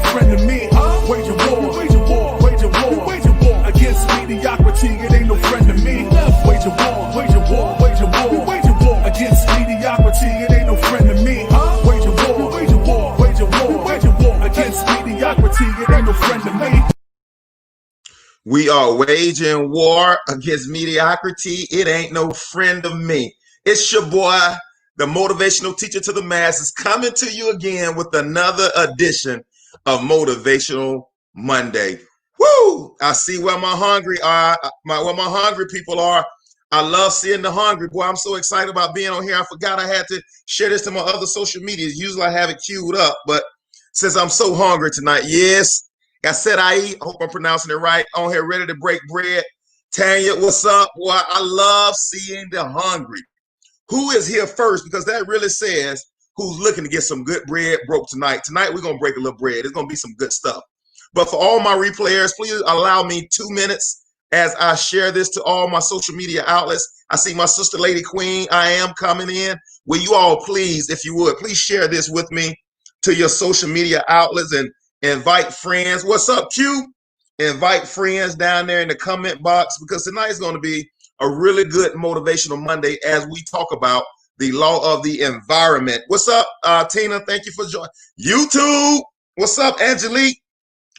friend to me. Wage a war, wage a war, wage a war, wage a war against mediocrity. It ain't no friend to me. Wage a war, wage a war, wage a war, wage a war against mediocrity. It ain't no friend to me. Wage a war, wage a war, wage a war, wage a war against mediocrity. It ain't no friend to me. We are waging war against mediocrity. It ain't no friend of me. It's your boy, the motivational teacher to the masses, coming to you again with another edition of Motivational Monday. Woo! I see where my hungry people are. I love seeing the hungry. Boy, I'm so excited about being on here. I forgot I had to share this to my other social medias. Usually I have it queued up, but since I'm so hungry tonight, yes, I said I eat. I hope I'm pronouncing it right. On here, ready to break bread. Tanya, what's up? Boy, I love seeing the hungry. Who is here first? Because that really says who's looking to get some good bread broke tonight. Tonight, we're going to break a little bread. It's going to be some good stuff. But for all my replayers, please allow me 2 minutes as I share this to all my social media outlets. I see my sister, Lady Queen. I am coming in. Will you all please, if you would, please share this with me to your social media outlets and invite friends. What's up, Q? Invite friends down there in the comment box, because tonight is going to be a really good motivational Monday as we talk about the law of the environment. What's up, Tina? Thank you for joining. YouTube. What's up, Angelique?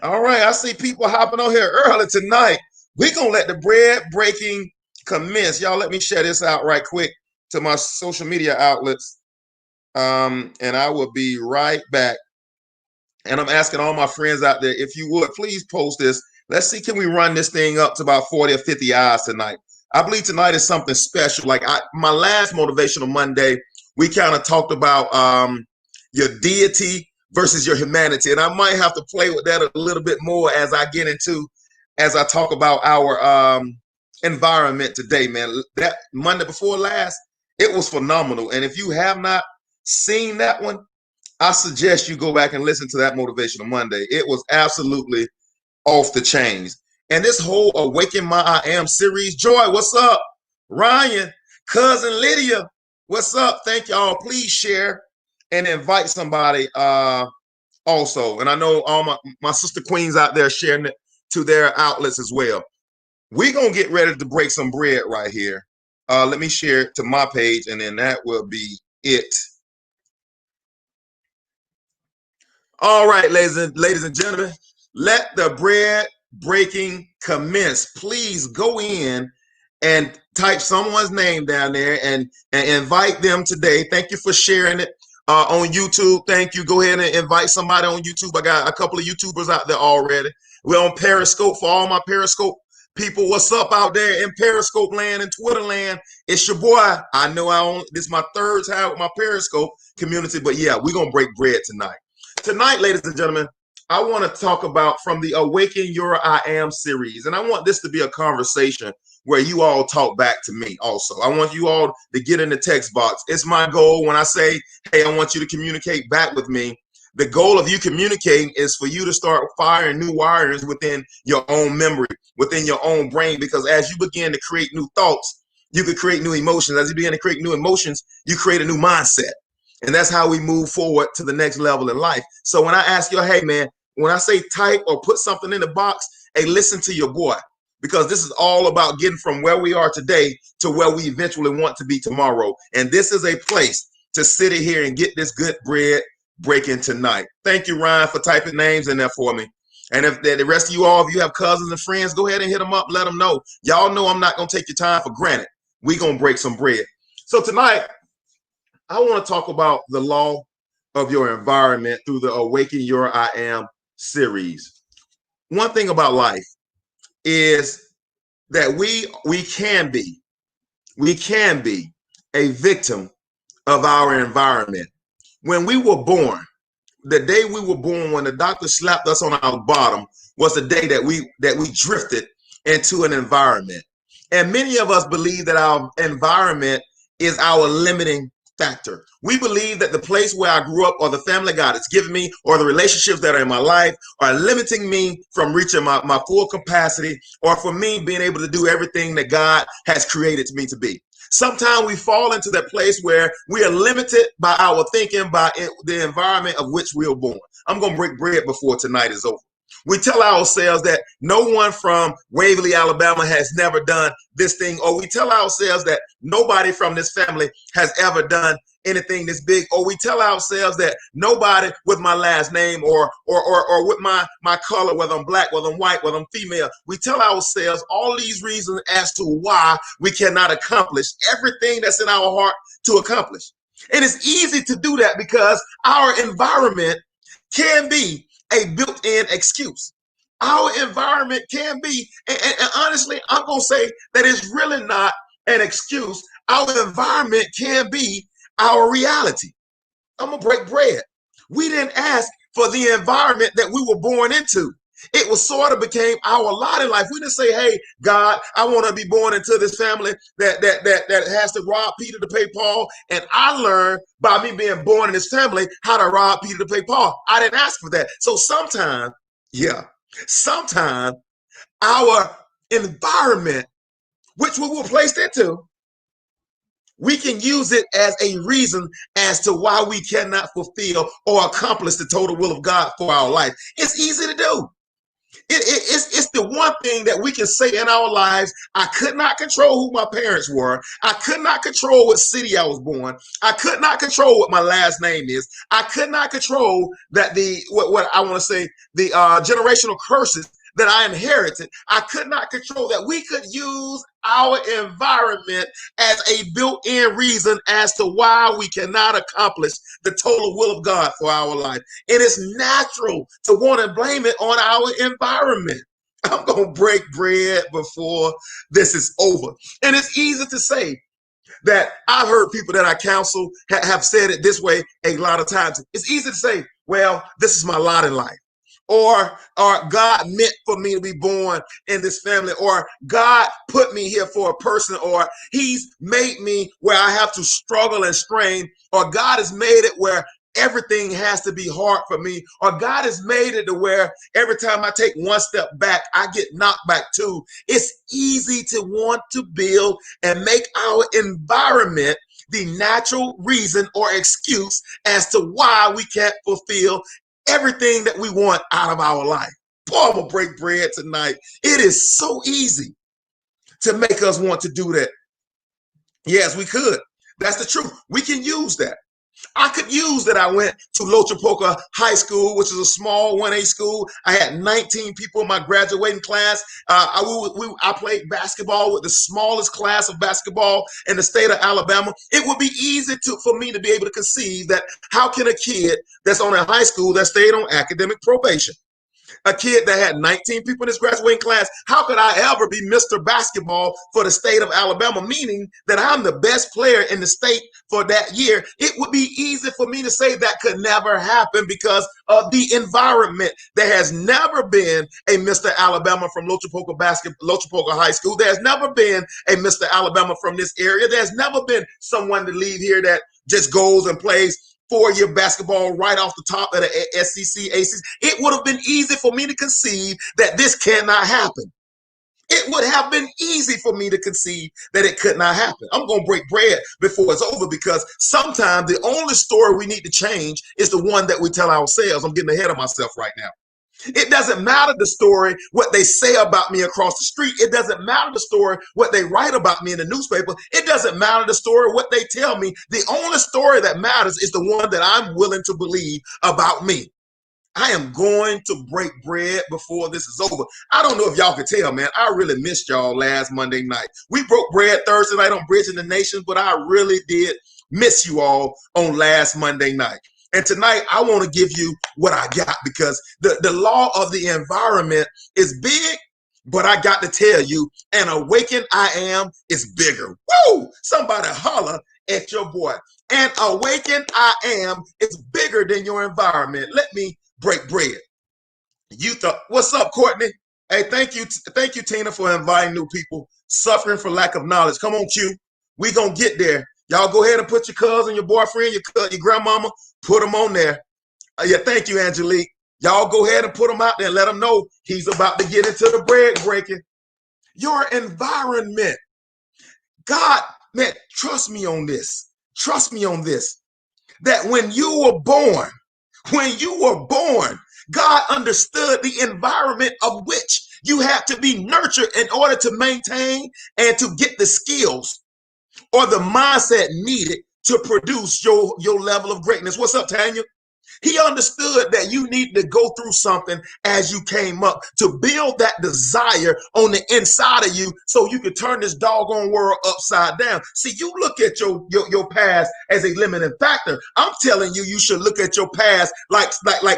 All right, I see people hopping on here early tonight. We're going to let the bread breaking commence. Y'all let me share this out right quick to my social media outlets, and I will be right back. And I'm asking all my friends out there, if you would, please post this. Let's see, can we run this thing up to about 40 or 50 hours tonight? I believe tonight is something special. Like my last Motivational Monday, we kind of talked about your deity versus your humanity. And I might have to play with that a little bit more as I talk about our environment today, man. That Monday before last, it was phenomenal. And if you have not seen that one, I suggest you go back and listen to that Motivational Monday. It was absolutely off the chains. And this whole Awaken My I Am series, Joy, what's up? Ryan, cousin Lydia, what's up? Thank y'all. Please share and invite somebody also. And I know all my sister queens out there sharing it to their outlets as well. We're going to get ready to break some bread right here. Let me share it to my page, and then that will be it. All right, ladies and gentlemen, let the bread breaking commence. Please go in and type someone's name down there and invite them today. Thank you for sharing it on YouTube. Thank you. Go ahead and invite somebody on YouTube. I got a couple of YouTubers out there already. We're on Periscope. For all my Periscope people, what's up out there in Periscope land and Twitter land? It's your boy. I know this is my third time with my Periscope community, but yeah, we're going to break bread tonight. Tonight, ladies and gentlemen, I want to talk about from the Awaken Your I Am series. And I want this to be a conversation where you all talk back to me also. I want you all to get in the text box. It's my goal when I say, hey, I want you to communicate back with me. The goal of you communicating is for you to start firing new wires within your own memory, within your own brain, because as you begin to create new thoughts, you could create new emotions. As you begin to create new emotions, you create a new mindset. And that's how we move forward to the next level in life. So when I ask you, hey, man, when I say type or put something in the box, hey, listen to your boy, because this is all about getting from where we are today to where we eventually want to be tomorrow. And this is a place to sit in here and get this good bread breaking tonight. Thank you, Ryan, for typing names in there for me. And if the rest of you all, if you have cousins and friends, go ahead and hit them up. Let them know. Y'all know I'm not going to take your time for granted. We're going to break some bread. So tonight, I want to talk about the law of your environment through the Awaken Your I Am series. One thing about life is that we can be a victim of our environment. When we were born, the day we were born, when the doctor slapped us on our bottom, was the day that we drifted into an environment. And many of us believe that our environment is our limiting factor. We believe that the place where I grew up, or the family God has given me, or the relationships that are in my life are limiting me from reaching my full capacity, or for me being able to do everything that God has created me to be. Sometimes we fall into that place where we are limited by our thinking, by the environment of which we are born. I'm going to break bread before tonight is over. We tell ourselves that no one from Waverly, Alabama has never done this thing, or we tell ourselves that nobody from this family has ever done anything this big, or we tell ourselves that nobody with my last name or with my color, whether I'm black, whether I'm white, whether I'm female, we tell ourselves all these reasons as to why we cannot accomplish everything that's in our heart to accomplish. And it's easy to do that because our environment can be a built-in excuse. Our environment can be, and honestly, I'm going to say that it's really not an excuse. Our environment can be our reality. I'm going to break bread. We didn't ask for the environment that we were born into. It was sort of became our lot in life. We didn't say, hey, God, I want to be born into this family that has to rob Peter to pay Paul. And I learned by me being born in this family how to rob Peter to pay Paul. I didn't ask for that. So sometimes our environment, which we were placed into, we can use it as a reason as to why we cannot fulfill or accomplish the total will of God for our life. It's easy to do. It's the one thing that we can say in our lives. I could not control who my parents were. I could not control what city I was born. I could not control what my last name is. I could not control that what I want to say, the generational curses that I inherited. I could not control that. We could use our environment as a built-in reason as to why we cannot accomplish the total will of God for our life. It is natural to want to blame it on our environment. I'm going to break bread before this is over. And it's easy to say that. I've heard people that I counsel have said it this way a lot of times. It's easy to say, well, this is my lot in life. Or God meant for me to be born in this family, or God put me here for a person, or he's made me where I have to struggle and strain, or God has made it where everything has to be hard for me, or God has made it to where every time I take one step back, I get knocked back too. It's easy to want to build and make our environment the natural reason or excuse as to why we can't fulfill everything that we want out of our life. Boy, I'm gonna break bread tonight. It is so easy to make us want to do that. Yes, we could. That's the truth. We can use that. I could use that I went to Lochapoka High School, which is a small 1A school. I had 19 people in my graduating class. I played basketball with the smallest class of basketball in the state of Alabama. It would be easy for me to be able to conceive that how can a kid that's on a high school that stayed on academic probation, a kid that had 19 people in his graduating class, how could I ever be Mr. Basketball for the state of Alabama, meaning that I'm the best player in the state for that year? It would be easy for me to say that could never happen because of the environment. There has never been a Mr. Alabama from Lochapoka High School. There's never been a Mr. Alabama from this area. There's never been someone to leave here that just goes and plays 4-year basketball right off the top of the SEC, ACC. It would have been easy for me to conceive that this cannot happen. It would have been easy for me to conceive that it could not happen. I'm going to break bread before it's over because sometimes the only story we need to change is the one that we tell ourselves. I'm getting ahead of myself right now. It doesn't matter the story, what they say about me across the street. It doesn't matter the story, what they write about me in the newspaper. It doesn't matter the story, what they tell me. The only story that matters is the one that I'm willing to believe about me. I am going to break bread before this is over. I don't know if y'all can tell, man. I really missed y'all last Monday night. We broke bread Thursday night on Bridging the Nations, but I really did miss you all on last Monday night. And tonight, I want to give you what I got because the law of the environment is big, but I got to tell you, an awakened I am is bigger. Woo! Somebody holler at your boy. An awakened I am is bigger than your environment. Let me break bread. You thought, what's up, Courtney? Hey, thank you, Tina, for inviting new people. Suffering for lack of knowledge. Come on, Q. We gonna get there. Y'all go ahead and put your cousin, your boyfriend, your grandmama, put them on there. Yeah, thank you, Angelique. Y'all go ahead and put them out there and let them know he's about to get into the bread breaking. Your environment. God, man, trust me on this. Trust me on this. That when you were born, When you were born, God understood the environment of which you had to be nurtured in order to maintain and to get the skills or the mindset needed to produce your level of greatness. What's up, Tanya? He understood that you need to go through something as you came up to build that desire on the inside of you so you could turn this doggone world upside down. See, you look at your past as a limiting factor. I'm telling you, you should look at your past like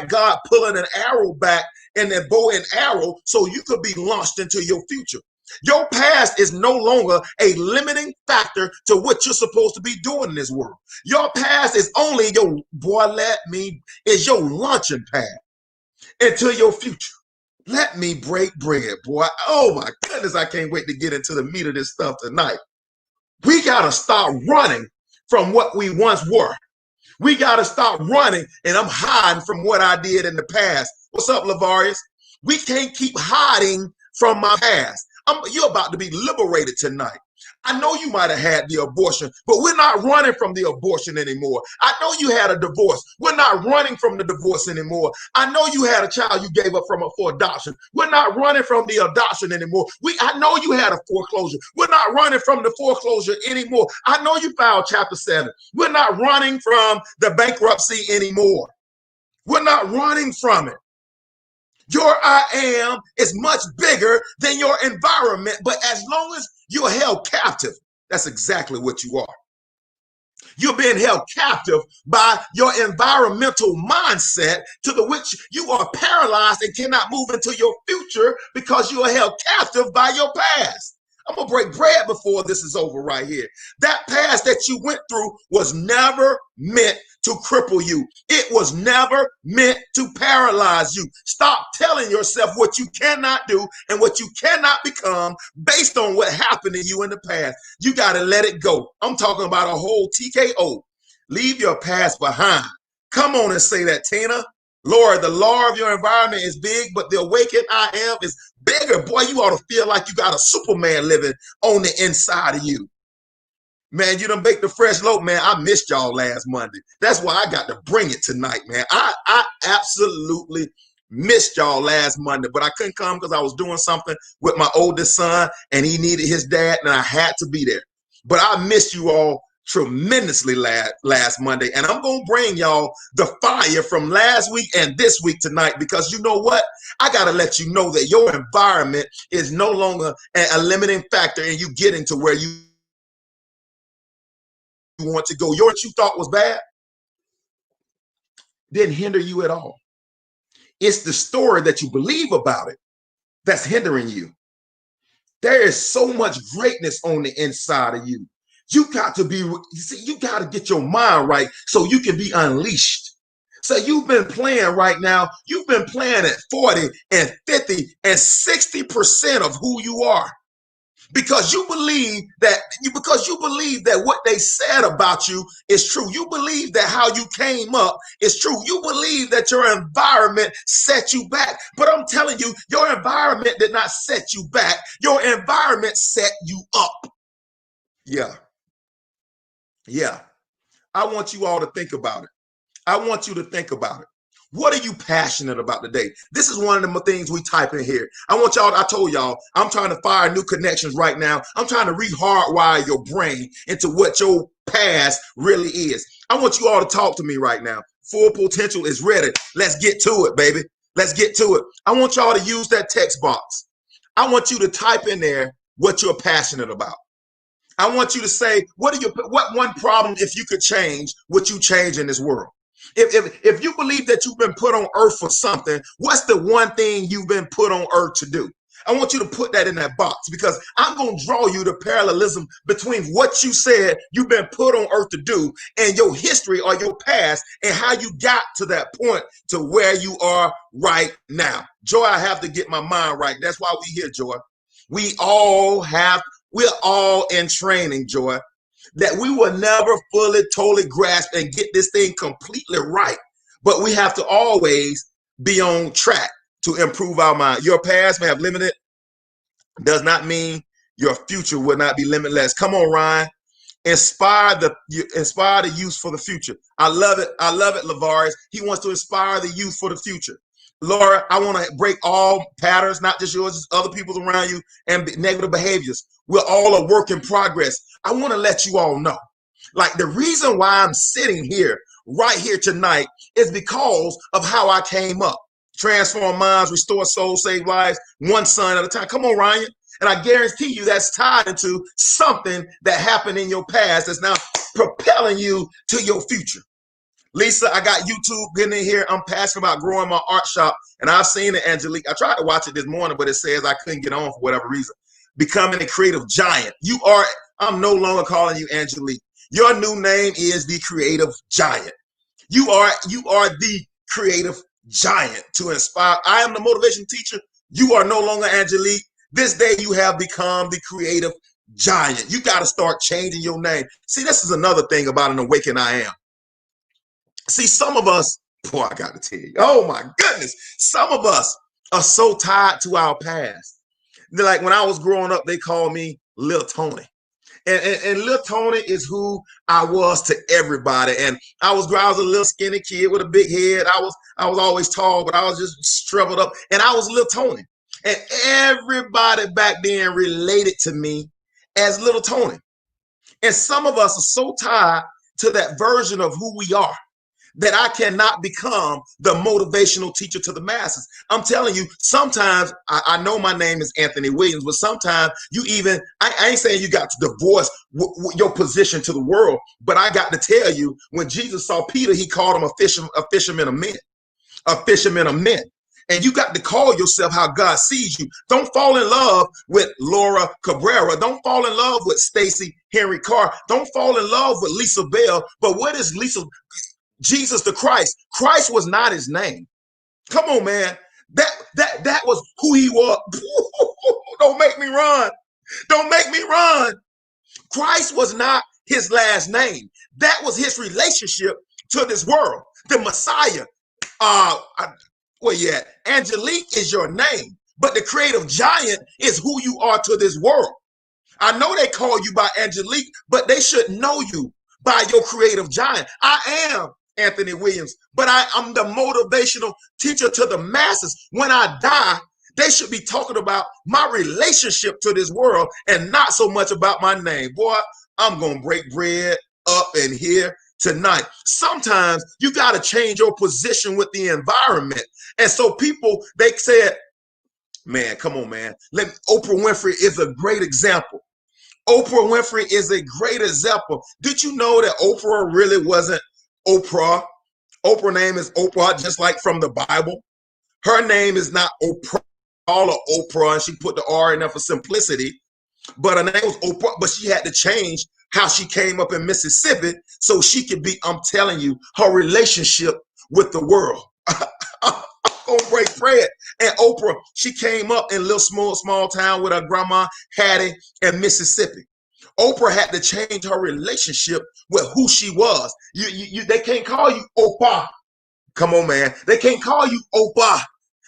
God pulling an arrow back and then bow and arrow so you could be launched into your future. Your past is no longer a limiting factor to what you're supposed to be doing in this world. Your past is only is your launching pad into your future. Let me break bread, boy. Oh my goodness, I can't wait to get into the meat of this stuff tonight. We got to start running from what we once were. We got to stop running, and I'm hiding from what I did in the past. What's up, Lavarius? We can't keep hiding from my past. You're about to be liberated tonight. I know you might have had the abortion, but we're not running from the abortion anymore. I know you had a divorce. We're not running from the divorce anymore. I know you had a child you gave up for adoption. We're not running from the adoption anymore. I know you had a foreclosure. We're not running from the foreclosure anymore. I know you filed Chapter 7. We're not running from the bankruptcy anymore. We're not running from it. Your I am is much bigger than your environment, but as long as you're held captive, that's exactly what you are. You're being held captive by your environmental mindset to the which you are paralyzed and cannot move into your future because you are held captive by your past. I'm going to break bread before this is over right here. That past that you went through was never meant to cripple you. It was never meant to paralyze you. Stop telling yourself what you cannot do and what you cannot become based on what happened to you in the past. You got to let it go. I'm talking about a whole TKO. Leave your past behind. Come on and say that, Tina. Lord, the law of your environment is big, but the awakened I am is bigger. Boy, you ought to feel like you got a Superman living on the inside of you. Man, you done baked the fresh loaf, man. I missed y'all last Monday. That's why I got to bring it tonight, man. I absolutely missed y'all last Monday, but I couldn't come because I was doing something with my oldest son, and he needed his dad, and I had to be there. But I missed you all tremendously last Monday, and I'm gonna bring y'all the fire from last week and this week tonight, because you know what, I gotta let you know that your environment is no longer a limiting factor in you getting to where you want to go. What you thought was bad didn't hinder you at all. It's the story that you believe about it that's hindering you. There is so much greatness on the inside of you. You got to get your mind right so you can be unleashed. So you've been playing right now. You've been playing at 40 and 50 and 60% of who you are. Because you believe that what they said about you is true. You believe that how you came up is true. You believe that your environment set you back. But I'm telling you, your environment did not set you back. Your environment set you up. Yeah. I want you all to think about it. I want you to think about it. What are you passionate about today? This is one of the things we type in here. I told y'all, I'm trying to fire new connections right now. I'm trying to re-hardwire your brain into what your past really is. I want you all to talk to me right now. Full potential is ready. Let's get to it, baby. Let's get to it. I want y'all to use that text box. I want you to type in there what you're passionate about. I want you to say, what one problem, if you could change, would you change in this world? If you believe that you've been put on earth for something, what's the one thing you've been put on earth to do? I want you to put that in that box, because I'm going to draw you the parallelism between what you said you've been put on earth to do and your history or your past and how you got to that point to where you are right now. Joy, I have to get my mind right. That's why we're here, Joy. We're all in training, Joy, that we will never fully, totally grasp and get this thing completely right. But we have to always be on track to improve our mind. Your past may have limited, does not mean your future will not be limitless. Come on, Ryan. inspire the youth for the future. I love it. I love it, Lavarius. He wants to inspire the youth for the future. Laura, I want to break all patterns, not just yours, just other people's around you, and negative behaviors. We're all a work in progress. I want to let you all know, like, the reason why I'm sitting here right here tonight is because of how I came up. Transform minds, restore souls, save lives, one son at a time. Come on, Ryan. And I guarantee you that's tied into something that happened in your past that's now propelling you to your future. Lisa, I got YouTube getting in here. I'm passionate about growing my art shop. And I've seen it, Angelique. I tried to watch it this morning, but it says I couldn't get on for whatever reason. Becoming a creative giant. I'm no longer calling you Angelique. Your new name is the creative giant. You are the creative giant to inspire. I am the motivation teacher. You are no longer Angelique. This day you have become the creative giant. You got to start changing your name. See, this is another thing about an Awaken I Am. See, some of us, boy, I got to tell you, oh my goodness, some of us are so tied to our past. They're like, when I was growing up, they called me Lil Tony. And Lil Tony is who I was to everybody. And I was a little skinny kid with a big head. I was always tall, but I was just shriveled up. And I was Lil Tony. And everybody back then related to me as Little Tony. And some of us are so tied to that version of who we are that I cannot become the motivational teacher to the masses. I'm telling you, sometimes I know my name is Anthony Williams, but sometimes I ain't saying you got to divorce your position to the world, but I got to tell you, when Jesus saw Peter, he called him a fisherman of men. And you got to call yourself how God sees you. Don't fall in love with Laura Cabrera. Don't fall in love with Stacy Henry Carr. Don't fall in love with Lisa Bell. But what is Jesus the Christ? Christ was not his name. Come on, man. That was who he was. Don't make me run. Don't make me run. Christ was not his last name. That was his relationship to this world. The Messiah. Where you at? Angelique is your name, but the creative giant is who you are to this world. I know they call you by Angelique, but they should know you by your creative giant. I am Anthony Williams, but I'm the motivational teacher to the masses. When I die, they should be talking about my relationship to this world and not so much about my name. Boy, I'm going to break bread up in here tonight. Sometimes you got to change your position with the environment. And so people, they said, man, come on, man. Oprah Winfrey is a great example. Oprah Winfrey is a great example. Did you know that Oprah really wasn't Oprah? Oprah's name is Oprah, just like from the Bible. Her name is not Oprah, all of Oprah, and she put the R in there for simplicity. But her name was Oprah, but she had to change how she came up in Mississippi so she could be, I'm telling you, her relationship with the world. I'm gonna break bread. And Oprah, she came up in a little small town with her grandma Hattie in Mississippi. Oprah had to change her relationship with who she was. They can't call you Oprah. Come on, man. They can't call you Oprah.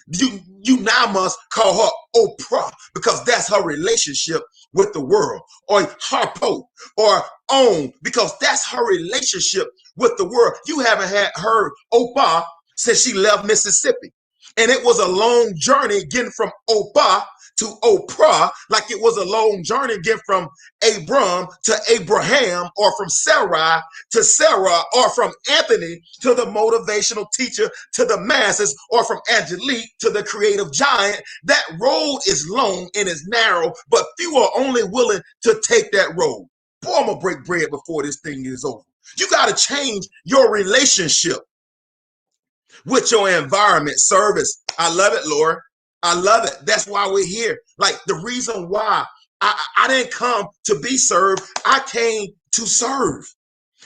You now must call her Oprah because that's her relationship with the world, or Harpo, or Own, because that's her relationship with the world. You haven't heard Oprah since she left Mississippi. And it was a long journey getting from Oprah to Oprah, like it was a long journey getting from Abram to Abraham, or from Sarai to Sarah, or from Anthony to the motivational teacher to the masses, or from Angelique to the creative giant. That road is long and is narrow, but few are only willing to take that road. Boy, I'm gonna break bread before this thing is over. You got to change your relationship with your environment. Service. I love it, Laura. I love it. That's why we're here. Like, the reason why I didn't come to be served, I came to serve.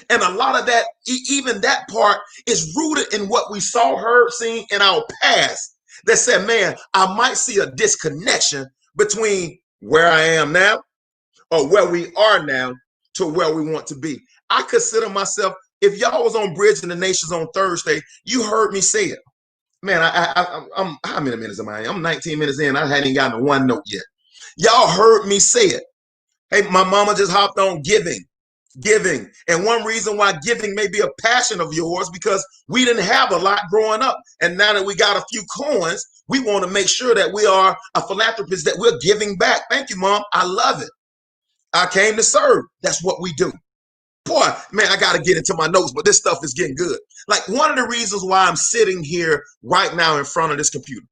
And a lot of that, even that part, is rooted in what we saw, heard, seen in our past that said, man, I might see a disconnection between where I am now, or where we are now, to where we want to be. I consider myself, if y'all was on Bridging the Nations on Thursday, you heard me say it. Man, I'm how many minutes am I in? I'm 19 minutes in. I hadn't even gotten to one note yet. Y'all heard me say it. Hey, my mama just hopped on giving. Giving. And one reason why giving may be a passion of yours, because we didn't have a lot growing up. And now that we got a few coins, we want to make sure that we are a philanthropist, that we're giving back. Thank you, Mom. I love it. I came to serve. That's what we do. Boy, man, I got to get into my notes, but this stuff is getting good. Like, one of the reasons why I'm sitting here right now in front of this computer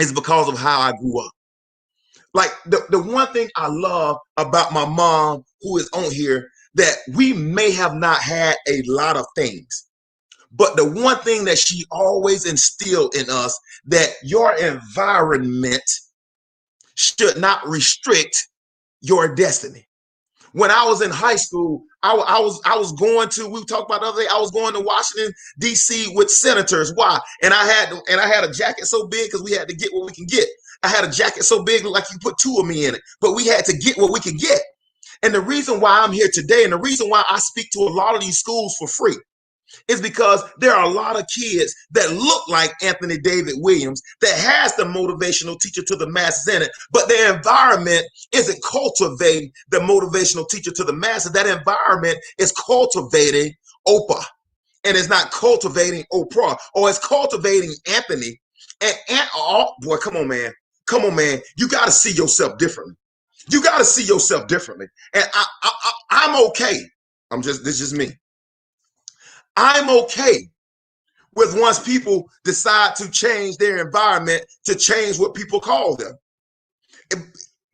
is because of how I grew up. Like, the one thing I love about my mom, who is on here, that we may have not had a lot of things, but the one thing that she always instilled in us, that your environment should not restrict your destiny. When I was in high school, I was going to, we talked about the other day, I was going to Washington, D.C. with senators. Why? And I had a jacket so big because we had to get what we can get. I had a jacket so big like you put two of me in it, but we had to get what we could get. And the reason why I'm here today, and the reason why I speak to a lot of these schools for free, is because there are a lot of kids that look like Anthony David Williams, that has the motivational teacher to the masses in it, but their environment isn't cultivating the motivational teacher to the masses. That environment is cultivating Oprah, and it's not cultivating Oprah, or it's cultivating Anthony. And oh boy, come on, man. Come on, man. You got to see yourself differently. You got to see yourself differently. And I'm okay. This is just me. I'm okay with once people decide to change their environment, to change what people call them.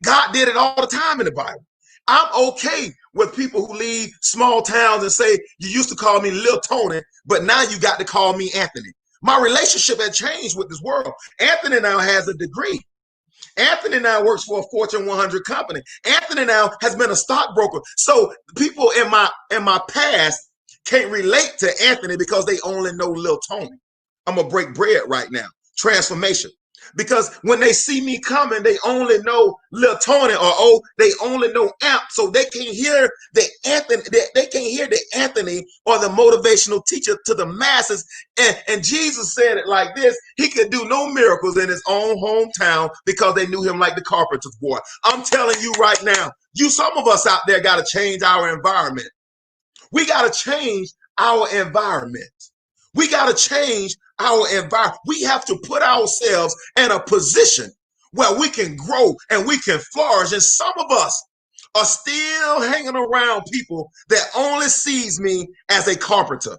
God did it all the time in the Bible. I'm okay with people who leave small towns and say, you used to call me Lil Tony, but now you got to call me Anthony. My relationship has changed with this world. Anthony now has a degree. Anthony now works for a Fortune 100 company. Anthony now has been a stockbroker. So people in my past can't relate to Anthony because they only know Lil Tony. I'm gonna break bread right now. Transformation. Because when they see me coming, they only know Lil Tony, or they only know Amp, so they can't hear the Anthony. They can't hear the Anthony or the motivational teacher to the masses. And Jesus said it like this: He could do no miracles in his own hometown because they knew him like the carpenter's boy. I'm telling you right now, some of us out there got to change our environment. We got to change our environment. We got to change our environment. We have to put ourselves in a position where we can grow and we can flourish. And some of us are still hanging around people that only sees me as a carpenter.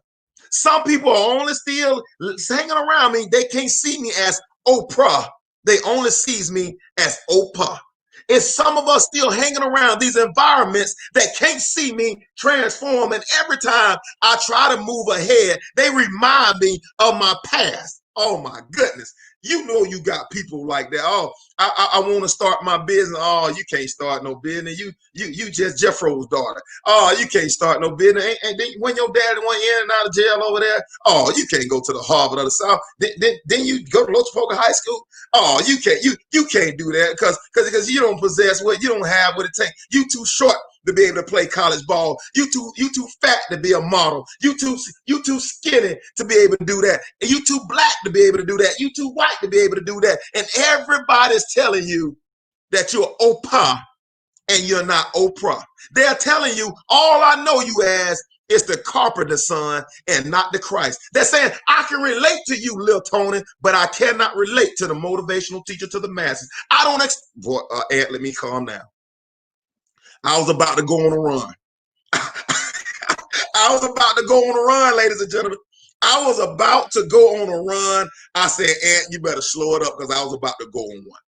Some people are only still hanging around me. They can't see me as Oprah. They only sees me as Oprah. It's some of us still hanging around these environments that can't see me transform. And every time I try to move ahead, they remind me of my past. Oh my goodness. You know, you got people like that. Oh, I want to start my business. Oh, you can't start no business. You just Jeffro's daughter. Oh, you can't start no business. And then when your daddy went in and out of jail over there, oh, you can't go to the Harvard of the South. Then you go to Lochapoka High School. Oh, you can't do that because you don't possess you don't have what it takes. You too short to be able to play college ball. You too fat to be a model. You too skinny to be able to do that. And you too black to be able to do that. You too white to be able to do that. And everybody's telling you that you're Oprah and you're not Oprah. They're telling you all I know you as is the carpenter's son and not the Christ. They're saying, I can relate to you, Lil Tony, but I cannot relate to the motivational teacher to the masses. I don't Ed, let me calm down. I was about to go on a run. I was about to go on a run, ladies and gentlemen. I was about to go on a run. I said, Ant, you better slow it up because I was about to go on one.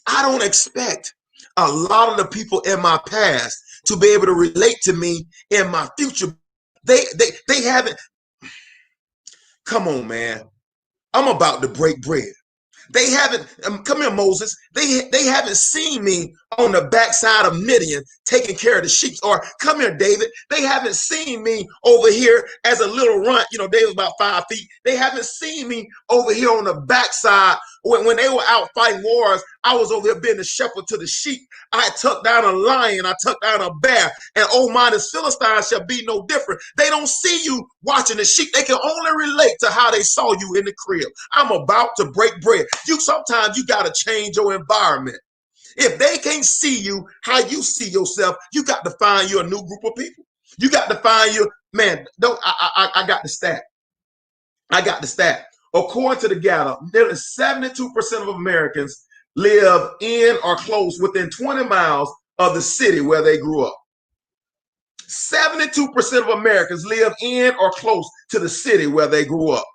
I don't expect a lot of the people in my past to be able to relate to me in my future. They haven't. Come on, man. I'm about to break bread. They haven't, come here, Moses. They haven't seen me on the backside of Midian taking care of the sheep. Or come here, David. They haven't seen me over here as a little runt. You know, David was about 5 feet. They haven't seen me over here on the backside when they were out fighting wars. I was over here being the shepherd to the sheep. I took down a lion. I took down a bear. And oh my, this Philistine shall be no different. They don't see you watching the sheep. They can only relate to how they saw you in the crib. I'm about to break bread. Sometimes you got to change your environment. If they can't see you how you see yourself, you got to find you a new group of people. You got to find you, man. Don't I got the stat. I got the stat. According to the Gallup, nearly 72% of Americans live in or close within 20 miles of the city where they grew up. 72% of Americans live in or close to the city where they grew up.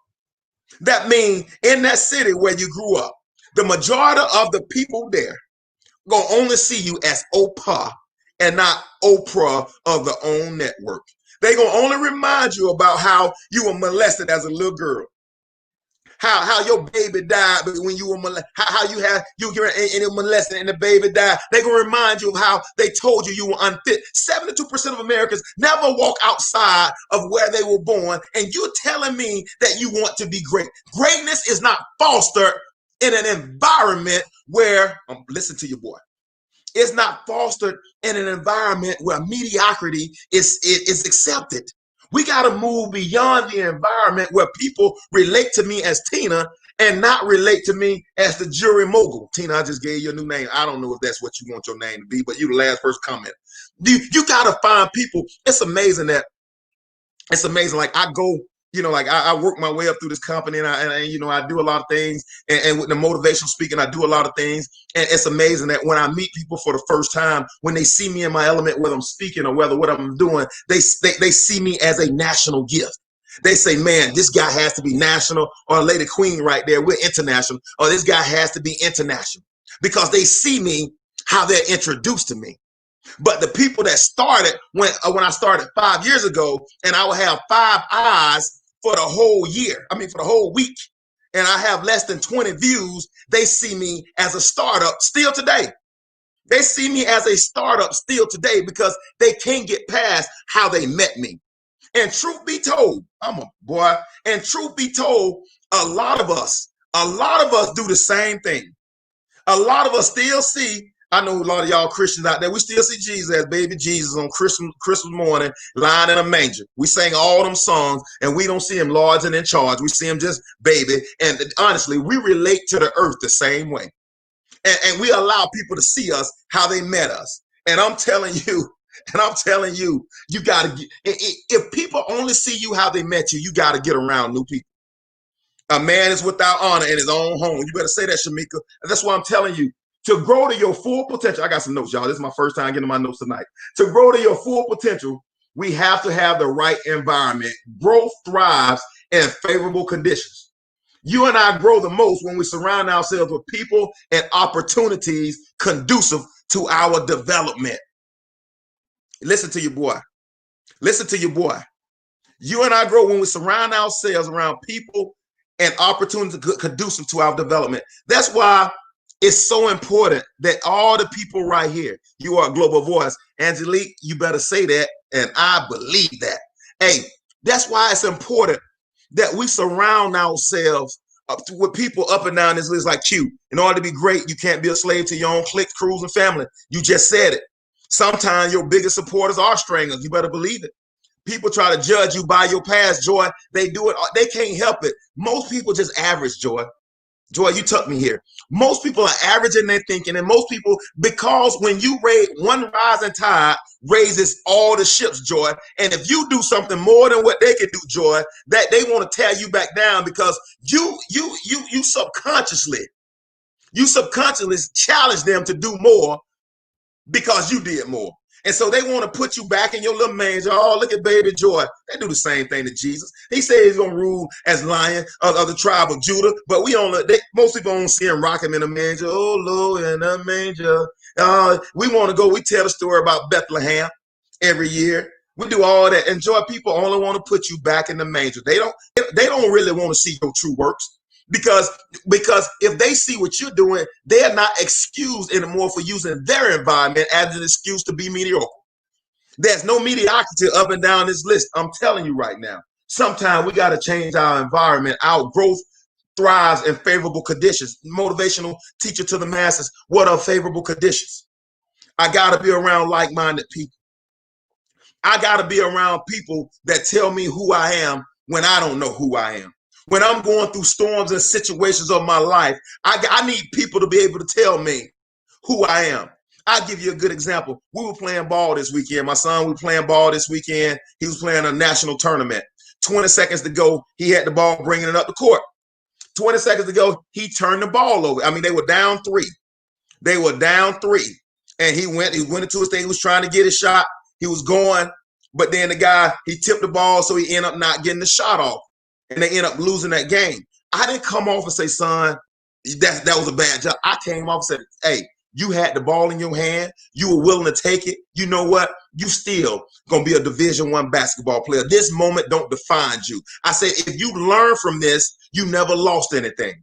That means in that city where you grew up, the majority of the people there gonna only see you as Oprah and not Oprah of the OWN network. They gonna only remind you about how you were molested as a little girl. How your baby died when you were molested, how you were molested and the baby died. They're gonna remind you of how they told you were unfit. 72% of Americans never walk outside of where they were born, and you're telling me that you want to be great. Greatness is not fostered in an environment where, listen to your boy, it's not fostered in an environment where mediocrity is accepted. We got to move beyond the environment where people relate to me as Tina and not relate to me as the jury mogul. Tina, I just gave you a new name. I don't know if that's what you want your name to be, but you the last first comment. You got to find people. It's amazing. Like I go, like I work my way up through this company, and I do a lot of things, and with the motivational speaking, I do a lot of things, and it's amazing that when I meet people for the first time, when they see me in my element, whether I'm speaking or whether what I'm doing, they see me as a national gift. They say, man, this guy has to be national, or Lady Queen right there, we're international, or this guy has to be international, because they see me how they're introduced to me. But the people that started when I started 5 years ago, and I would have 5 eyes for the whole year, for the whole week, and I have less than 20 views, they see me as a startup still today. They see me as a startup still today because they can't get past how they met me. And truth be told, I'm a boy, and truth be told, a lot of us do the same thing. A lot of us still see, I know a lot of y'all Christians out there, we still see Jesus as baby Jesus on Christmas morning, lying in a manger. We sing all them songs, and we don't see him large and in charge. We see him just baby. And honestly, we relate to the earth the same way. And we allow people to see us how they met us. And I'm telling you, you got to get, if people only see you how they met you, you got to get around new people. A man is without honor in his own home. You better say that, Shamika. And that's why I'm telling you, to grow to your full potential. I got some notes, y'all. This is my first time getting my notes tonight. To grow to your full potential, we have to have the right environment. Growth thrives in favorable conditions. You and I grow the most when we surround ourselves with people and opportunities conducive to our development. Listen to your boy. Listen to your boy. You and I grow when we surround ourselves around people and opportunities conducive to our development. That's why it's so important that all the people right here, you are a global voice. Angelique, you better say that, and I believe that. Hey, that's why it's important that we surround ourselves with people up and down this list like Q. In order to be great, you can't be a slave to your own cliques, crews, and family. You just said it. Sometimes your biggest supporters are strangers. You better believe it. People try to judge you by your past, Joy. They do it. They can't help it. Most people just average, Joy. Joy, you took me here. Most people are average in their thinking, and most people, because when you raise one rising tide raises all the ships, Joy. And if you do something more than what they can do, Joy, that they want to tear you back down because you subconsciously challenge them to do more because you did more. And so they want to put you back in your little manger. Oh, look at baby Joy. They do the same thing to Jesus. He said he's going to rule as lion of the tribe of Judah. But most people don't see him rock him in a manger. Oh, Lord, in a manger. We want to go. We tell the story about Bethlehem every year. We do all that. And Joy, people only want to put you back in the manger. They don't really want to see your true works. Because if they see what you're doing, they're not excused anymore for using their environment as an excuse to be mediocre. There's no mediocrity up and down this list. I'm telling you right now. Sometimes we got to change our environment. Our growth thrives in favorable conditions. Motivational teacher to the masses. What are favorable conditions? I got to be around like-minded people. I got to be around people that tell me who I am when I don't know who I am. When I'm going through storms and situations of my life, I need people to be able to tell me who I am. I'll give you a good example. We were playing ball this weekend. My son, we were playing ball this weekend. He was playing a national tournament. 20 seconds to go, he had the ball, bringing it up the court. 20 seconds to go, he turned the ball over. I mean, they were down 3. They were down 3. And he went into his thing. He was trying to get his shot. He was going. But then the guy, he tipped the ball, so he ended up not getting the shot off. And they ended up losing that game. I didn't come off and say, son, that was a bad job. I came off and said, hey, you had the ball in your hand. You were willing to take it. You know what? You still going to be a Division I basketball player. This moment don't define you. I said, if you learn from this, you never lost anything.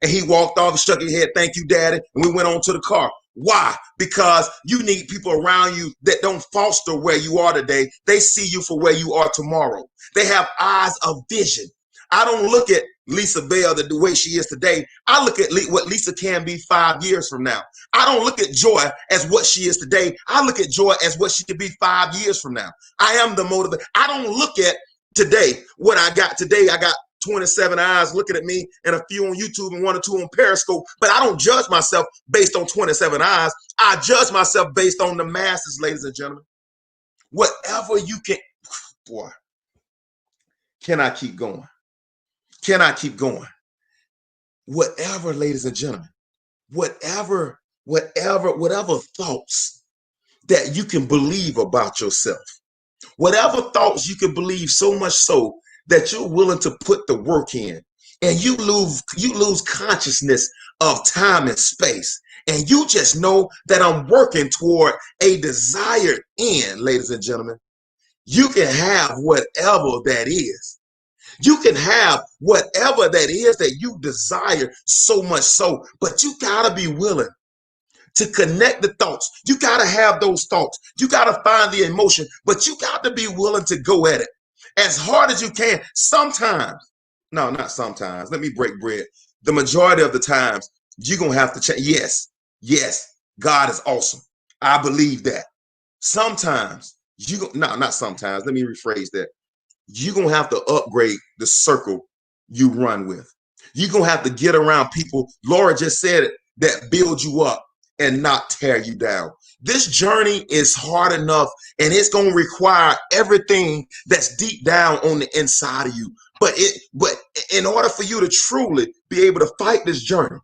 And he walked off and shook his head. Thank you, Daddy. And we went on to the car. Why? Because you need people around you that don't foster where you are today. They see you for where you are tomorrow. They have eyes of vision. I don't look at Lisa Bell the way she is today. I look at what Lisa can be 5 years from now. I don't look at Joy as what she is today. I look at Joy as what she could be 5 years from now. I am the motivator. I don't look at today, what I got today. I got 27 eyes looking at me and a few on YouTube and 1 or 2 on Periscope, but I don't judge myself based on 27 eyes. I judge myself based on the masses, ladies and gentlemen. Whatever you can, boy, can I keep going? Can I keep going? Whatever, ladies and gentlemen, whatever thoughts that you can believe about yourself, whatever thoughts you can believe so much so that you're willing to put the work in, and you lose consciousness of time and space, and you just know that I'm working toward a desired end, ladies and gentlemen. You can have whatever that is. You can have whatever that is that you desire so much so, but you gotta be willing to connect the thoughts. You gotta have those thoughts. You gotta find the emotion, but you got to be willing to go at it as hard as you can. Sometimes, no, not sometimes. Let me break bread. The majority of the times, you're gonna have to change. Yes, God is awesome. I believe that. Sometimes not sometimes. Let me rephrase that. You're going to have to upgrade the circle you run with. You're going to have to get around people, Laura just said it, that build you up and not tear you down. This journey is hard enough, and it's going to require everything that's deep down on the inside of you. But in order for you to truly be able to fight this journey,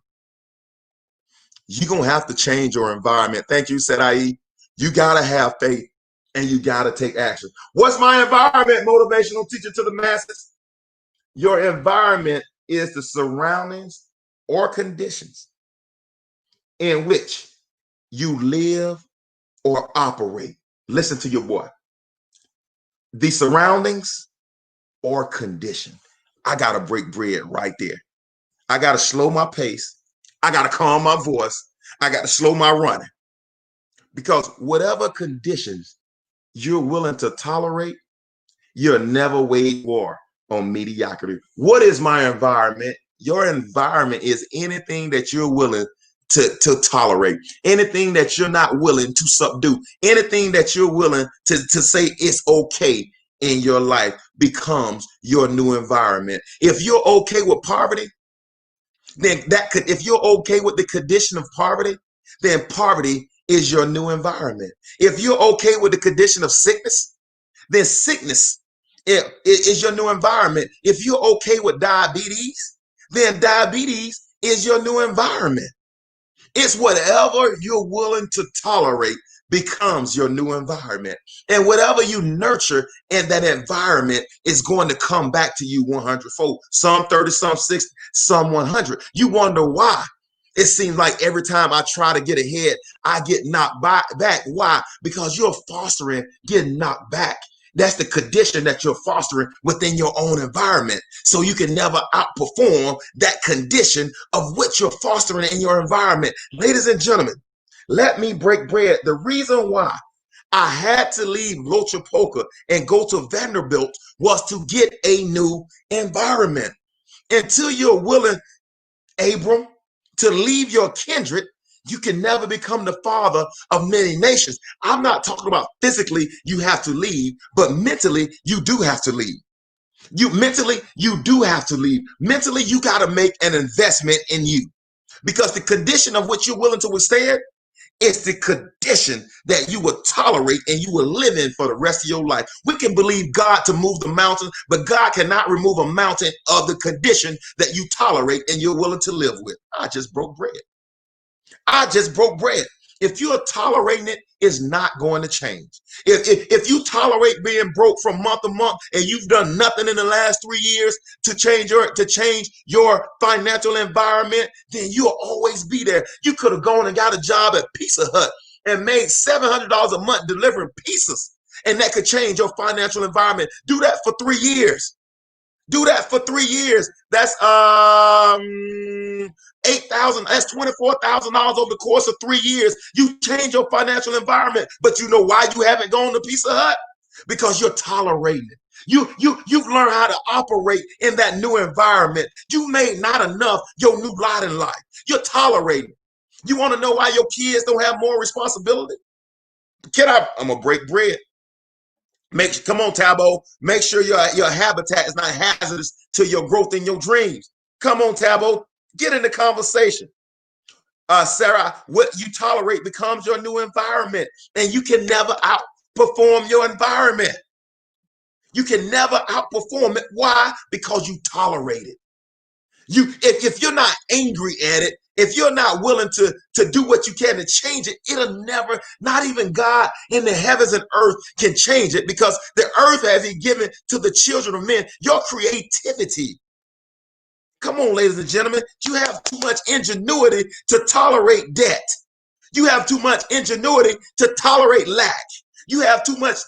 you're going to have to change your environment. Thank you, Sarai. You got to have faith. And you got to take action. What's my environment, motivational teacher to the masses? Your environment is the surroundings or conditions in which you live or operate. Listen to your boy. The surroundings or condition. I got to break bread right there. I got to slow my pace. I got to calm my voice. I got to slow my running. Because whatever conditions you're willing to tolerate, you'll never wage war on mediocrity. What is my environment? Your environment is anything that you're willing to tolerate, anything that you're not willing to subdue, anything that you're willing to say it's okay in your life becomes your new environment. If you're okay with poverty, then if you're okay with the condition of poverty, then poverty is your new environment. If you're okay with the condition of sickness, then sickness is your new environment. If you're okay with diabetes, then diabetes is your new environment. It's whatever you're willing to tolerate becomes your new environment. And whatever you nurture in that environment is going to come back to you 100-fold. Some 30, some 60, some 100. You wonder why. It seems like every time I try to get ahead, I get knocked back. Why? Because you're fostering getting knocked back. That's the condition that you're fostering within your own environment. So you can never outperform that condition of what you're fostering in your environment. Ladies and gentlemen, let me break bread. The reason why I had to leave Lochapoka and go to Vanderbilt was to get a new environment. Until you're willing, Abram, to leave your kindred, you can never become the father of many nations. I'm not talking about physically you have to leave, but mentally you do have to leave. You do have to leave. Mentally, you got to make an investment in you, because the condition of what you're willing to withstand It's the condition that you will tolerate and you will live in for the rest of your life. We can believe God to move the mountain, but God cannot remove a mountain of the condition that you tolerate and you're willing to live with. I just broke bread. I just broke bread. If you're tolerating it, it's not going to change. If you tolerate being broke from month to month and you've done nothing in the last 3 years to change your financial environment, then you'll always be there. You could have gone and got a job at Pizza Hut and made $700 a month delivering pizzas, and that could change your financial environment. Do that for 3 years. Do that for 3 years. That's 8,000. That's $24,000 over the course of 3 years. You change your financial environment, but you know why you haven't gone to Pizza Hut? Because you're tolerating it. You've learned how to operate in that new environment. You made not enough your new lot in life. You're tolerating. You want to know why your kids don't have more responsibility? I'm gonna break bread. Come on, Tabo. Make sure your habitat is not hazardous to your growth and your dreams. Come on, Tabo. Get in the conversation. Sarah, what you tolerate becomes your new environment, and you can never outperform your environment. You can never outperform it. Why? Because you tolerate it. If you're not angry at it, if you're not willing to do what you can to change it, it'll never, not even God in the heavens and earth can change it, because the earth has He given to the children of men your creativity. Come on, ladies and gentlemen, you have too much ingenuity to tolerate debt. You have too much ingenuity to tolerate lack. You have too much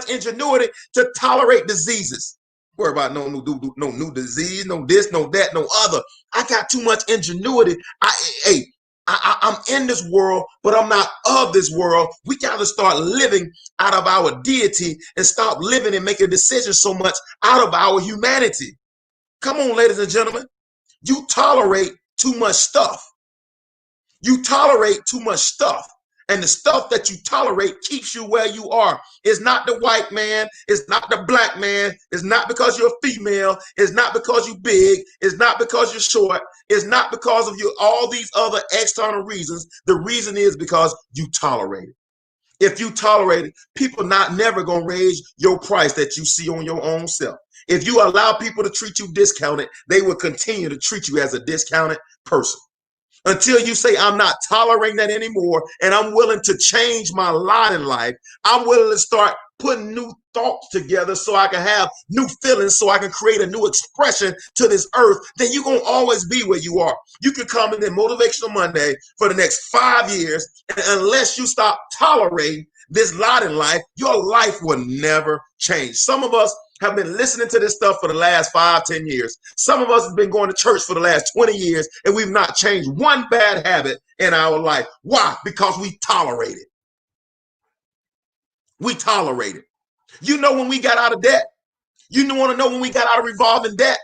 ingenuity to tolerate diseases. Worry about no new disease, no this, no that, no other. I got too much ingenuity. I'm in this world, but I'm not of this world. We got to start living out of our deity and stop living and making decisions so much out of our humanity. Come on, ladies and gentlemen. You tolerate too much stuff. You tolerate too much stuff. And the stuff that you tolerate keeps you where you are. It's not the white man. It's not the black man. It's not because you're a female. It's not because you're big. It's not because you're short. It's not because of all these other external reasons. The reason is because you tolerate it. If you tolerate it, people never going to raise your price that you see on your own self. If you allow people to treat you discounted, they will continue to treat you as a discounted person. Until you say, I'm not tolerating that anymore, and I'm willing to change my lot in life. I'm willing to start putting new thoughts together so I can have new feelings, so I can create a new expression to this earth. Then you're going to always be where you are. You can come in Motivational Monday for the next 5 years, and unless you stop tolerating this lot in life, your life will never change. Some of us have been listening to this stuff for the last 5-10 years. Some of us have been going to church for the last 20 years, and we've not changed one bad habit in our life. Why? Because we tolerate it. We tolerate it. You know when we got out of debt? You want to know when we got out of revolving debt?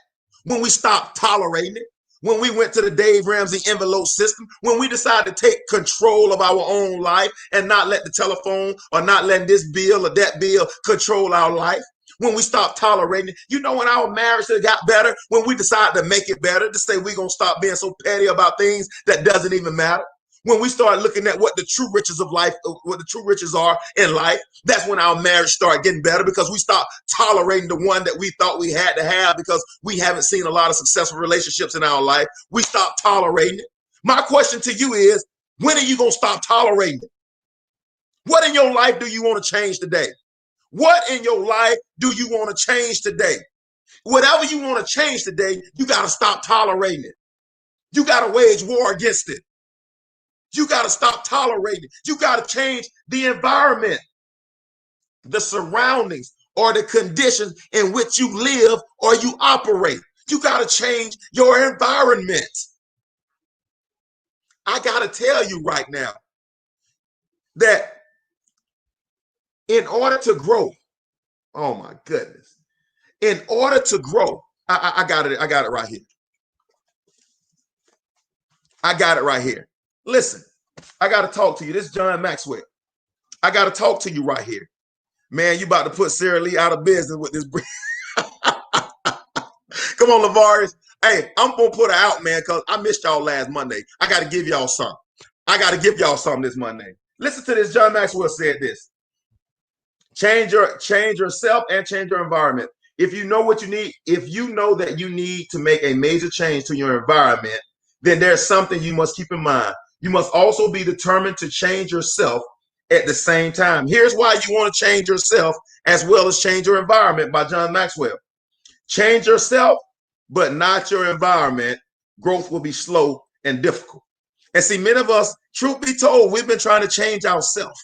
When we stopped tolerating it. When we went to the Dave Ramsey envelope system, when we decided to take control of our own life and not let the telephone or not letting this bill or that bill control our life. When we stopped tolerating it. You know when our marriage got better? When we decided to make it better, to say we're going to stop being so petty about things that doesn't even matter. When we start looking at what the true riches of life, what the true riches are in life, that's when our marriage started getting better, because we stopped tolerating the one that we thought we had to have because we haven't seen a lot of successful relationships in our life. We stopped tolerating it. My question to you is, when are you going to stop tolerating it? What in your life do you want to change today? What in your life do you want to change today? Whatever you want to change today, you got to stop tolerating it. You got to wage war against it. You got to stop tolerating it. You got to change the environment, the surroundings, or the conditions in which you live or you operate. You got to change your environment. I got to tell you right now that in order to grow, oh my goodness, in order to grow, I got it right here. I got it right here. Listen, I got to talk to you. This is John Maxwell. I got to talk to you right here. Man, you about to put Sarah Lee out of business with this. Come on, Lavarius. Hey, I'm going to put her out, man, because I missed y'all last Monday. I got to give y'all something. I got to give y'all something this Monday. Listen to this. John Maxwell said this. Change yourself and change your environment. If you know what you need, if you know that you need to make a major change to your environment, then there's something you must keep in mind. You must also be determined to change yourself at the same time. Here's why you want to change yourself as well as change your environment by John Maxwell. Change yourself, but not your environment. Growth will be slow and difficult. And see, many of us, truth be told, we've been trying to change ourselves.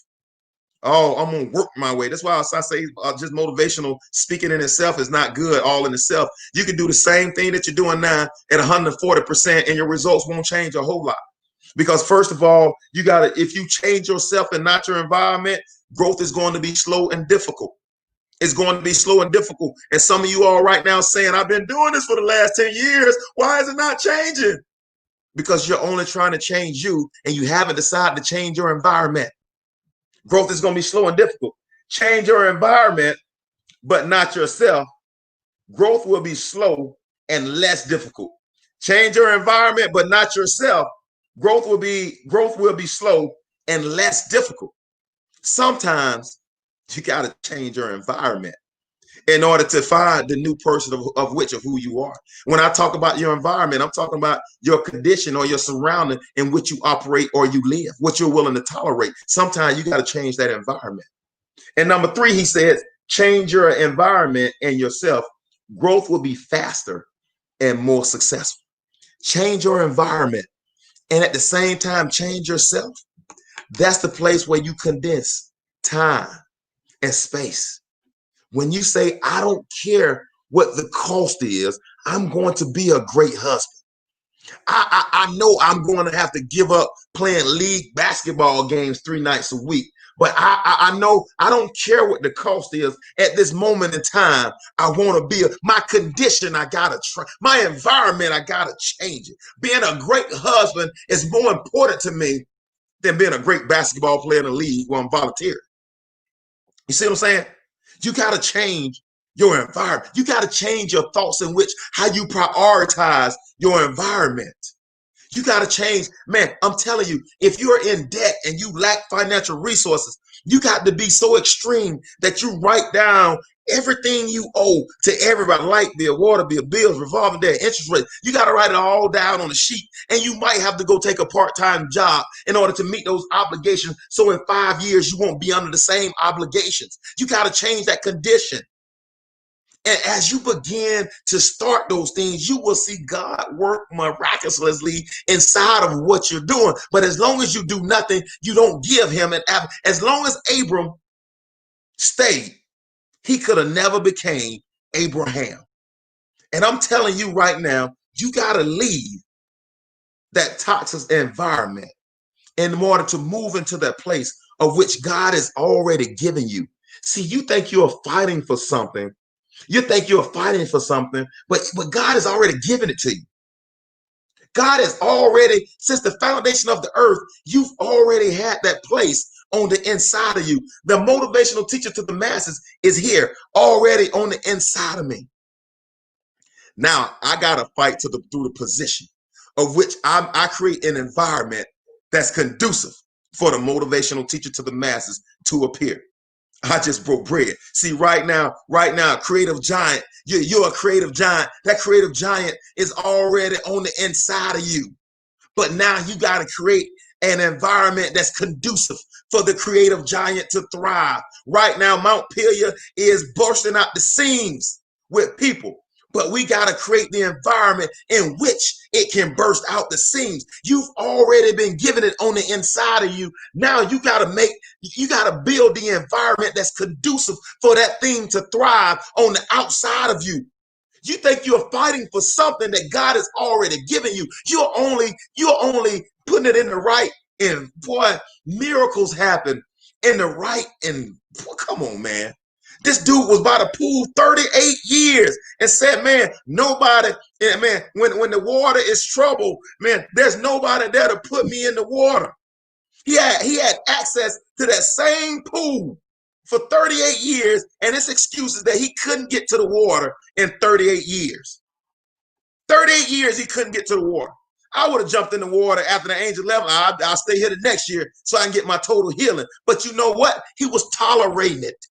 Oh, I'm gonna work my way. That's why I say just motivational speaking in itself is not good all in itself. You can do the same thing that you're doing now at 140%, and your results won't change a whole lot. Because first of all, you gotta, if you change yourself and not your environment, growth is going to be slow and difficult. It's going to be slow and difficult. And some of you all right now saying, I've been doing this for the last 10 years. Why is it not changing? Because you're only trying to change you and you haven't decided to change your environment. Growth is going to be slow and difficult. Change your environment, but not yourself. Growth will be slow and less difficult. Change your environment, but not yourself. Growth will be slow and less difficult. Sometimes you got to change your environment in order to find the new person of which of who you are. When I talk about your environment, I'm talking about your condition or your surrounding in which you operate or you live, what you're willing to tolerate. Sometimes you got to change that environment. And number 3, he says, change your environment and yourself. Growth will be faster and more successful. Change your environment and at the same time, change yourself. That's the place where you condense time and space. When you say, I don't care what the cost is, I'm going to be a great husband. I know I'm going to have to give up playing league basketball games 3 nights a week, but I know I don't care what the cost is at this moment in time. I want to be my condition. I got to try my environment. I got to change it. Being a great husband is more important to me than being a great basketball player in the league where I'm volunteering. You see what I'm saying? You got to change your environment. You got to change your thoughts in which how you prioritize your environment. You got to change. Man, I'm telling you, if you're in debt and you lack financial resources, you got to be so extreme that you write down everything you owe to everybody, light bill, water bill, bills, revolving debt, interest rate. You got to write it all down on a sheet. And you might have to go take a part-time job in order to meet those obligations. So in 5 years, you won't be under the same obligations. You got to change that condition. And as you begin to start those things, you will see God work miraculously inside of what you're doing. But as long as you do nothing, you don't give him an apple. As long as Abram stayed, he could have never became Abraham. And I'm telling you right now, you got to leave that toxic environment in order to move into that place of which God has already given you. See, you think you're fighting for something. You think you're fighting for something, but God has already given it to you. God has already, since the foundation of the earth, you've already had that place on the inside of you. The motivational teacher to the masses is here already on the inside of me. Now I got to fight through the position of which I create an environment that's conducive for the motivational teacher to the masses to appear. I just broke bread. See, right now, creative giant, you're a creative giant. That creative giant is already on the inside of you. But now you got to create an environment that's conducive for the creative giant to thrive. Right now, Mount Pilya is bursting out the seams with people. But we got to create the environment in which it can burst out the seams. You've already been given it on the inside of you. Now you got to build the environment that's conducive for that thing to thrive on the outside of you. You think you're fighting for something that God has already given you. You're only putting it in the right, and boy, miracles happen in the right. And boy, come on, man. This dude was by the pool 38 years and said, man, nobody, man, when the water is trouble, man, there's nobody there to put me in the water. He had access to that same pool for 38 years, and his excuse is that he couldn't get to the water in 38 years. 38 years he couldn't get to the water. I would have jumped in the water after the angel left. I'll stay here the next year so I can get my total healing. But you know what? He was tolerating it.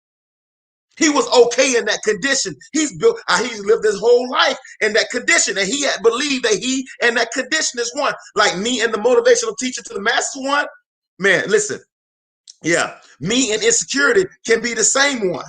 He was okay in that condition. He's lived his whole life in that condition, and he had believed that he and that condition is one. Like me and the motivational teacher to the master one. Man, listen, yeah, me and insecurity can be the same one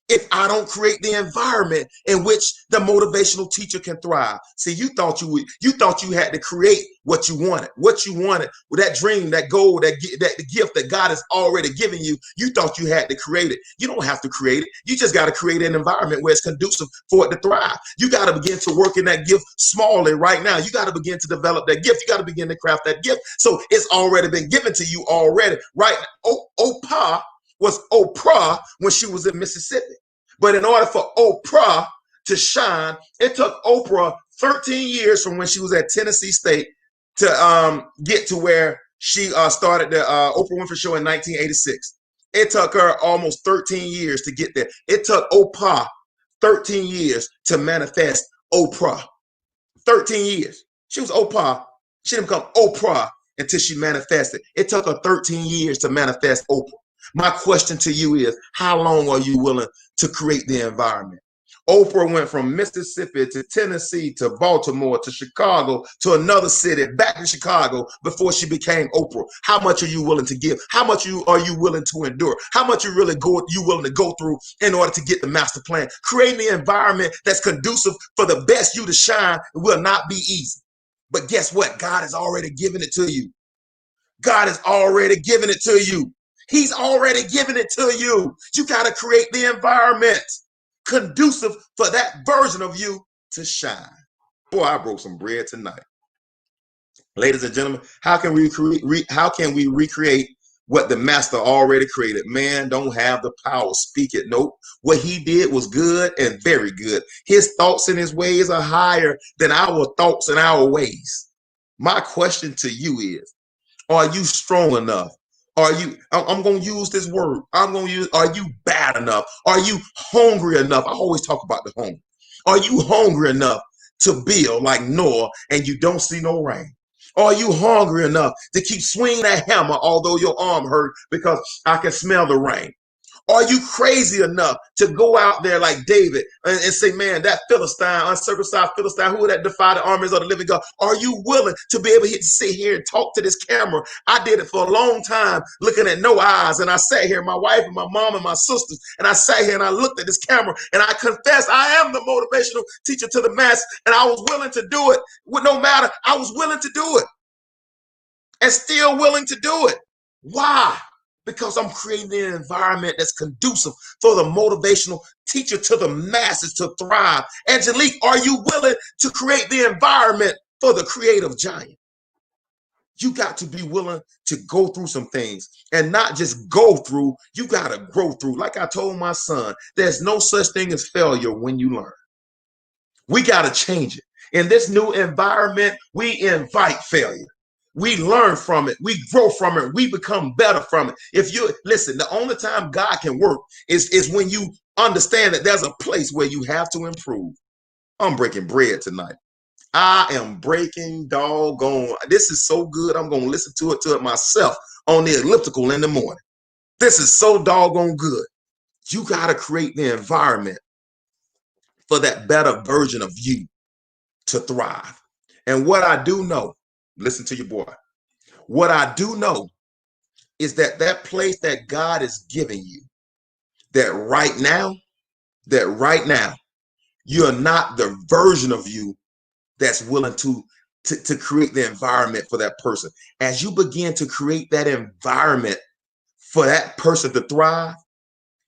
if I don't create the environment in which the motivational teacher can thrive. See, you thought you had to create what you wanted with that dream, that goal, that the gift that God has already given you. You thought you had to create it. You don't have to create it. You just got to create an environment where it's conducive for it to thrive. You got to begin to work in that gift smallly right now. You got to begin to develop that gift. You got to begin to craft that gift. So it's already been given to you already, right? Oprah was Oprah when she was in Mississippi. But in order for Oprah to shine, it took Oprah 13 years from when she was at Tennessee State to get to where she started the Oprah Winfrey Show in 1986. It took her almost 13 years to get there. It took Oprah 13 years to manifest Oprah. 13 years. She was Oprah. She didn't become Oprah until she manifested. It took her 13 years to manifest Oprah. My question to you is, how long are you willing to create the environment? Oprah went from Mississippi to Tennessee to Baltimore to Chicago to another city, back to Chicago before she became Oprah. How much are you willing to give? How much are you willing to endure? How much you willing to go through in order to get the master plan? Creating the environment that's conducive for the best you to shine will not be easy. But guess what? God has already given it to you. God has already given it to you. He's already given it to you. You got to create the environment conducive for that version of you to shine. Boy, I broke some bread tonight. Ladies and gentlemen, how can we recreate what the master already created? Man don't have the power. Speak it. Nope. What he did was good and very good. His thoughts and his ways are higher than our thoughts and our ways. My question to you is, are you strong enough? I'm going to use this word. Are you bad enough? Are you hungry enough? I always talk about the hunger. Are you hungry enough to build like Noah and you don't see no rain? Are you hungry enough to keep swinging that hammer although your arm hurt because I can smell the rain? Are you crazy enough to go out there like David and say, man, that Philistine, uncircumcised Philistine, who that defied the armies of the living God? Are you willing to be able to sit here and talk to this camera? I did it for a long time, looking at no eyes. And I sat here, my wife and my mom and my sisters, and I sat here and I looked at this camera and I confessed I am the motivational teacher to the mass. And I was willing to do it with no matter. I was willing to do it and still willing to do it. Why? Because I'm creating an environment that's conducive for the motivational teacher to the masses to thrive. Angelique, are you willing to create the environment for the creative giant? You got to be willing to go through some things and not just go through, you got to grow through. Like I told my son, there's no such thing as failure when you learn. We got to change it. In this new environment, we invite failure. We learn from it. We grow from it. We become better from it. If you listen, the only time God can work is when you understand that there's a place where you have to improve. I'm breaking bread tonight. I am breaking doggone. This is so good. I'm going to listen to it myself on the elliptical in the morning. This is so doggone good. You got to create the environment for that better version of you to thrive. And what I do know, listen to your boy. What I do know is that that place that God is giving you, that right now, you're not the version of you that's willing to create the environment for that person. As you begin to create that environment for that person to thrive,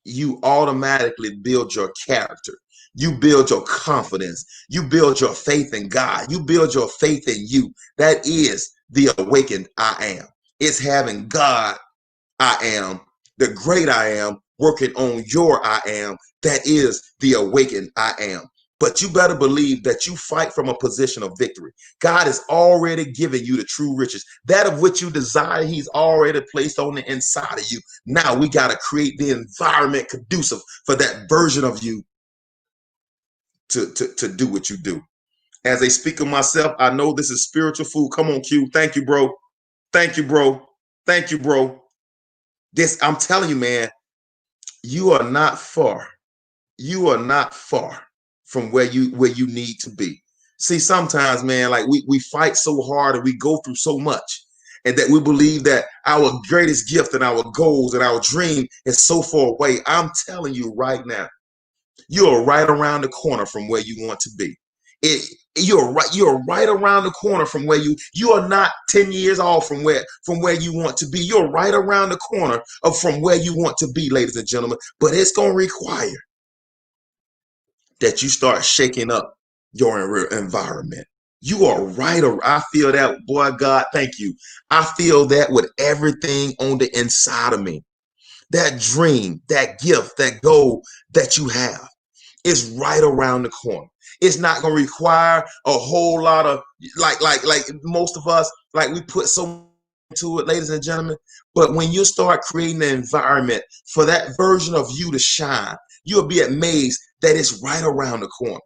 you automatically build your character. You build your confidence. You build your faith in God. You build your faith in you. That is the awakened I am. It's having God, I am, the great I am, working on your I am. That is the awakened I am. But you better believe that you fight from a position of victory. God has already given you the true riches. That of which you desire, he's already placed on the inside of you. Now we got to create the environment conducive for that version of you to do what you do. As a speaker myself, I know this is spiritual food. Come on, Q. Thank you, bro. Thank you, bro. Thank you, bro. This, I'm telling you, man, you are not far. You are not far from where you need to be. See, sometimes, man, like we fight so hard and we go through so much, and that we believe that our greatest gift and our goals and our dream is so far away. I'm telling you right now, you are right around the corner from where you want to be. It, you're right around the corner from where you are not 10 years off from where you want to be. You're right around the corner of from where you want to be, ladies and gentlemen. But it's going to require that you start shaking up your environment. You are right. I feel that, boy, God, thank you. I feel that with everything on the inside of me. That dream, that gift, that goal that you have is right around the corner. It's not going to require a whole lot of like most of us, like we put so much into it, ladies and gentlemen. But when you start creating an environment for that version of you to shine, you'll be amazed that it's right around the corner.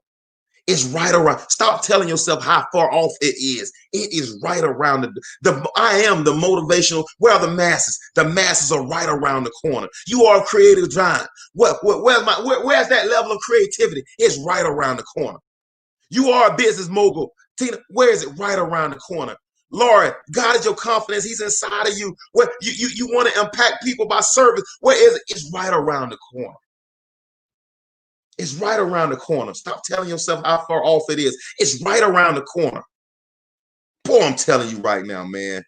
It's right around. Stop telling yourself how far off it is. It is right around the I am the motivational. Where are the masses? The masses are right around the corner. You are a creative giant. Where's that level of creativity? It's right around the corner. You are a business mogul. Tina, where is it? Right around the corner. Lord, God is your confidence. He's inside of you. Where you want to impact people by service. Where is it? It's right around the corner. It's right around the corner. Stop telling yourself how far off it is. It's right around the corner. Boy, I'm telling you right now, man.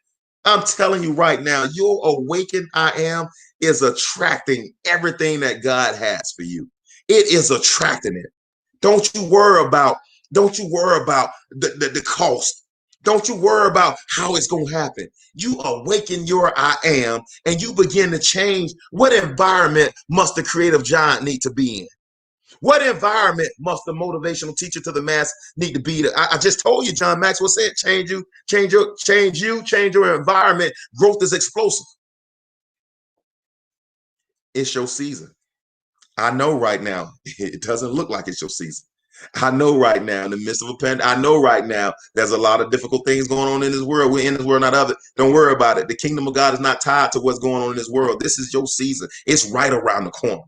I'm telling you right now, your awakened I am is attracting everything that God has for you. It is attracting it. Don't you worry about, the cost. Don't you worry about how it's going to happen. You awaken your I am and you begin to change. What environment must the creative giant need to be in? What environment must the motivational teacher to the mass need to be? I just told you, John Maxwell said, change your environment. Growth is explosive. It's your season. I know right now, it doesn't look like it's your season. I know right now, in the midst of a pandemic, I know right now there's a lot of difficult things going on in this world. We're in this world, not of it. Don't worry about it. The kingdom of God is not tied to what's going on in this world. This is your season. It's right around the corner.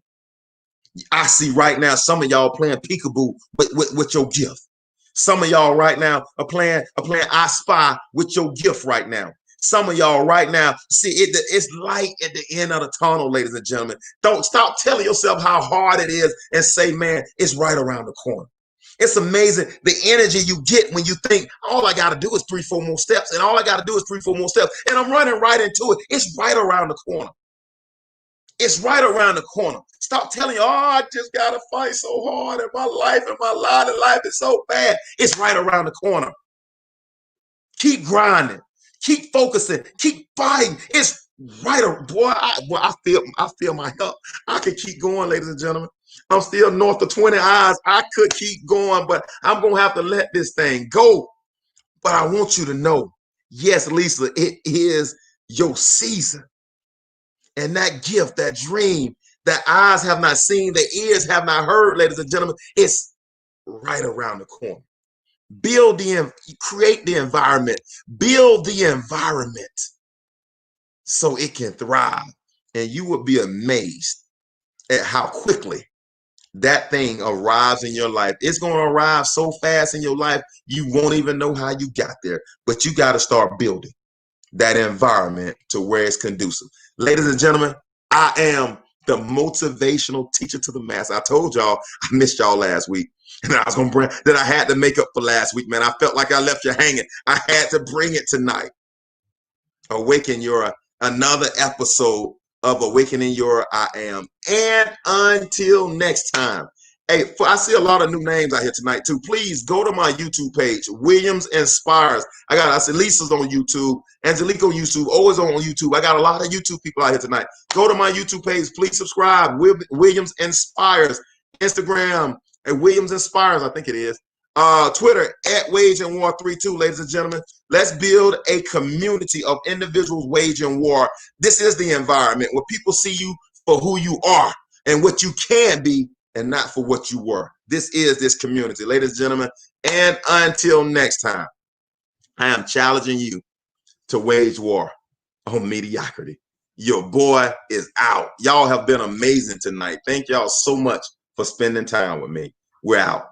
I see right now some of y'all playing peekaboo with your gift. Some of y'all right now are playing I Spy with your gift right now. Some of y'all right now see it. It's light at the end of the tunnel, ladies and gentlemen. Don't stop telling yourself how hard it is and say, man, it's right around the corner. It's amazing the energy you get when you think all I got to do is 3-4 more steps, and all I got to do is 3-4 more steps, and I'm running right into it. It's right around the corner. It's right around the corner. Stop telling you, oh, I just got to fight so hard in my life, and my line of life is so bad. It's right around the corner. Keep grinding. Keep focusing. Keep fighting. It's right. Boy, I feel my help. I can keep going, ladies and gentlemen. I'm still north of 20 eyes. I could keep going, but I'm going to have to let this thing go. But I want you to know, yes, Lisa, it is your season. And that gift, that dream, that eyes have not seen, the ears have not heard, ladies and gentlemen, it's right around the corner. Create the environment, build the environment so it can thrive. And you would be amazed at how quickly that thing arrives in your life. It's going to arrive so fast in your life, you won't even know how you got there. But you got to start building that environment to where it's conducive. Ladies and gentlemen, I am the motivational teacher to the mass. I told y'all I missed y'all last week. And I was gonna bring that. I had to make up for last week, man. I felt like I left you hanging. I had to bring it tonight. Awaken your another episode of Awakening Your I Am. And until next time. Hey, I see a lot of new names out here tonight too. Please go to my YouTube page, Williams Inspires. I said Lisa's on YouTube, Angelique on YouTube, always on YouTube. I got a lot of YouTube people out here tonight. Go to my YouTube page. Please subscribe. Williams Inspires. Instagram at Williams Inspires, I think it is. Twitter at Wage and War 32, ladies and gentlemen. Let's build a community of individuals waging war. This is the environment where people see you for who you are and what you can be, and not for what you were. This is this community. Ladies and gentlemen, and until next time, I am challenging you to wage war on mediocrity. Your boy is out. Y'all have been amazing tonight. Thank y'all so much for spending time with me. We're out.